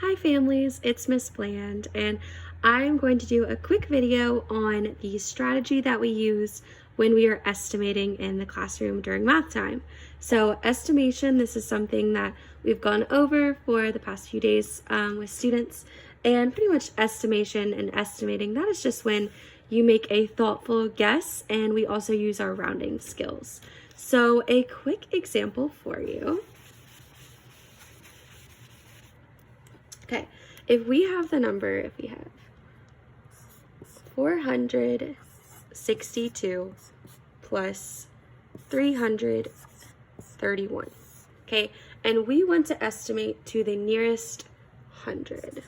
Hi families, it's Miss Bland, and I'm going to do a quick video on the strategy that we use when we are estimating in the classroom during math time. So estimation, this is something that we've gone over for the past few days with students, and pretty much estimation and estimating, that is just when you make a thoughtful guess, and we also use our rounding skills. So a quick example for you. Okay, if we have 462 plus 331, okay, and we want to estimate to the nearest 100.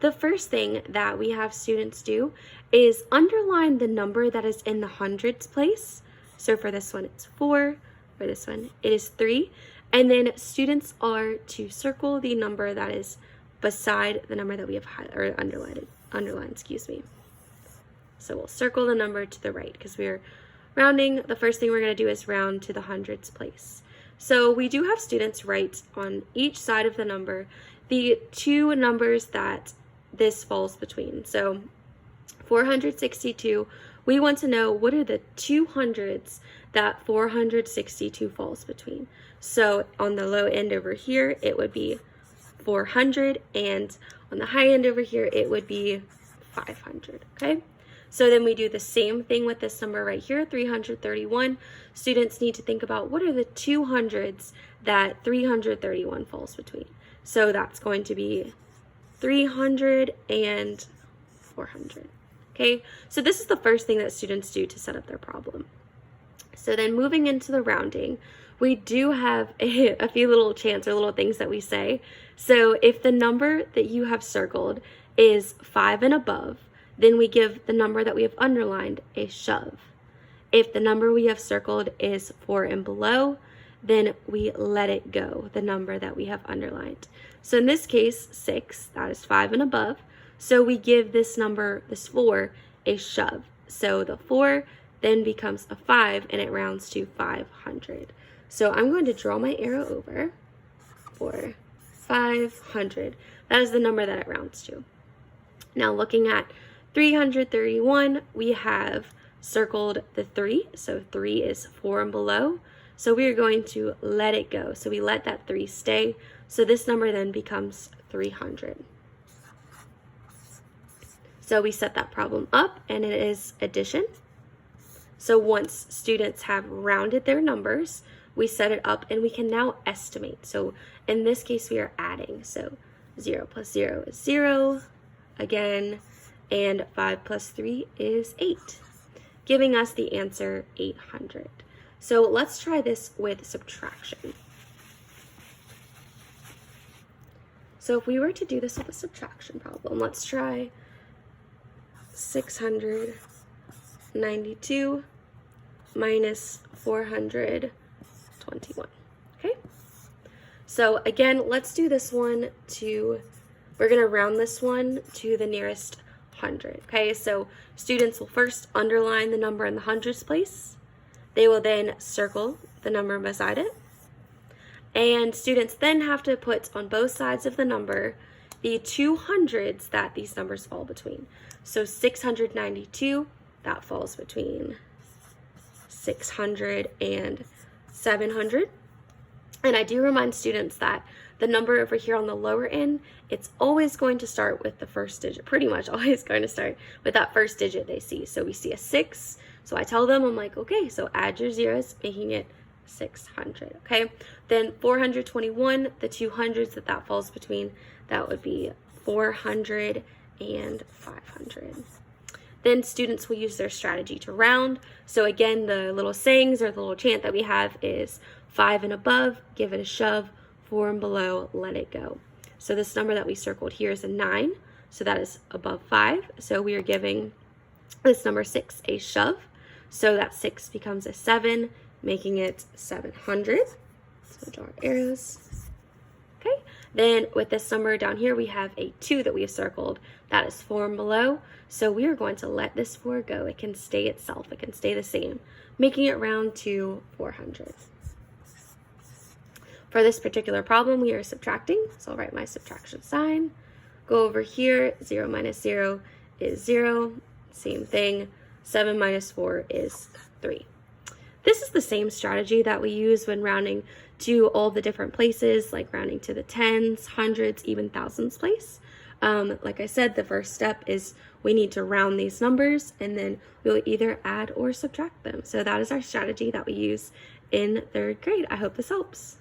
The first thing that we have students do is underline the number that is in the hundreds place. So for this one, it's 4. For this one, it is 3. And then students are to circle the number that is beside the number that we have underlined, excuse me. So we'll circle the number to the right because we're rounding. The first thing we're going to do is round to the hundreds place. So we do have students write on each side of the number the two numbers that this falls between. So 462, we want to know what are the two hundreds that 462 falls between. So on the low end over here, it would be 400, and on the high end over here, it would be 500, okay? So then we do the same thing with this number right here, 331. Students need to think about what are the two hundreds that 331 falls between. So that's going to be 300 and 400, okay? So this is the first thing that students do to set up their problem. So then moving into the rounding, we do have a few little chants or little things that we say. So if the number that you have circled is 5 and above, then we give the number that we have underlined a shove. If the number we have circled is 4 and below, then we let it go, the number that we have underlined. So in this case, 6, that is 5 and above. So we give this number, this 4, a shove. So the 4 then becomes a 5 and it rounds to 500. So I'm going to draw my arrow over for 500. That is the number that it rounds to. Now looking at 331, we have circled the 3. So 3 is 4 and below. So we are going to let it go. So we let that 3 stay. So this number then becomes 300. So we set that problem up and it is addition. So once students have rounded their numbers, we set it up and we can now estimate. So in this case, we are adding. So 0 plus 0 is 0 again, and 5 plus 3 is 8, giving us the answer 800. So let's try this with subtraction. So if we were to do this with a subtraction problem, let's try 692 minus 421, okay? So again, let's do this one we're gonna round this one to the nearest 100, okay? So students will first underline the number in the hundreds place. They will then circle the number beside it. And students then have to put on both sides of the number the two hundreds that these numbers fall between. So 692, that falls between 600 and 700. And I do remind students that the number over here on the lower end, it's always going to start with the first digit, pretty much always going to start with that first digit they see. So we see a 6, so I tell them, I'm like, okay, so add your zeros, making it 600, okay? Then 421, the two hundreds that falls between, that would be 400 and 500. Then students will use their strategy to round. So again, the little sayings or the little chant that we have is 5 and above, give it a shove, 4 and below, let it go. So this number that we circled here is a 9, so that is above 5. So we are giving this number 6 a shove. So that 6 becomes a 7, making it 700. So draw our arrows. Okay, then with this number down here, we have a 2 that we have circled. That is 4 and below. So we are going to let this 4 go. It can stay itself. It can stay the same, making it round to 400. For this particular problem, we are subtracting, so I'll write my subtraction sign. Go over here, 0 minus 0 is 0, same thing, 7 minus 4 is 3. This is the same strategy that we use when rounding to all the different places, like rounding to the tens, hundreds, even thousands place. Like I said, the first step is we need to round these numbers, and then we'll either add or subtract them. So that is our strategy that we use in 3rd grade. I hope this helps.